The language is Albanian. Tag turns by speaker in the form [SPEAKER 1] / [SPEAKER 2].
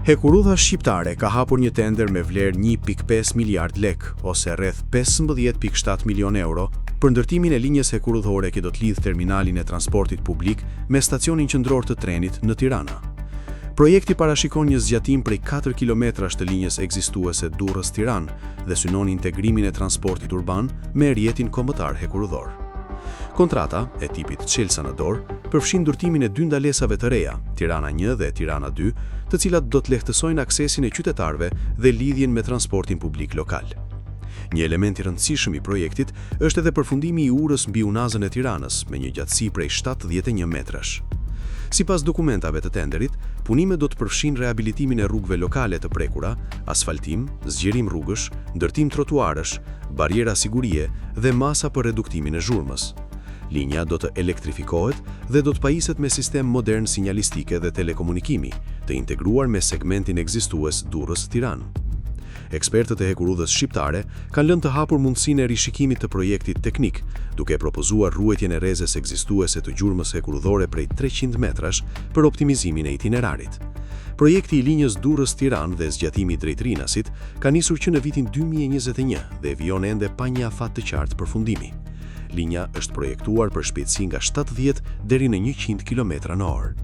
[SPEAKER 1] Hekurudha shqiptare ka hapur një tender me vlerë 1.5 miliard lek, ose rreth 15.7 milion euro, për ndërtimin e linjës hekurudhore që do të lidh terminalin e transportit publik me stacionin qendror të trenit në Tirana. Projekti parashikon një zgjatim prej 4 kilometrash të linjës ekzistuese Durrës-Tiranë dhe synon integrimin e transportit urban me rrjetin kombëtar hekurudhor. Kontrata, e tipit Çelësa në dorë, përfshin ndërtimin e 2 ndalesave të reja, Tirana 1 dhe Tirana 2, të cilat do të lehtësojnë aksesin e qytetarëve dhe lidhjen me transportin publik lokal. Një element i rëndësishëm i projektit është edhe përfundimi i urës mbi unazën e Tiranës me një gjatësi prej 71 metrash. Sipas dokumentave të tenderit, punimet do të përfshin rehabilitimin e rrugëve lokale të prekura, asfaltim, zgjerim rrugësh, ndërtim trotuarësh, bariera sigurie dhe masa për reduktimin e zhurmës. Linja do të elektrifikohet dhe do të pajiset me sistem modern sinjalistike dhe telekomunikimi, të integruar me segmentin ekzistues Durrës-Tiranë. Ekspertët e hekurudhës shqiptare kanë lënë të hapur mundësinë e rishikimit të projektit teknik, duke propozuar ruajtjen e rrezës ekzistuese të gjurmës hekurudhore prej 300 metrash për optimizimin e itinerarit. Projekti i linjës Durrës-Tiranë dhe zgjatimi drejt Rinasit ka nisur që në vitin 2021 dhe vijon ende pa një afat të qartë përfundimi. Linja është projektuar për shpejtësi nga 70 deri në 100 km/h.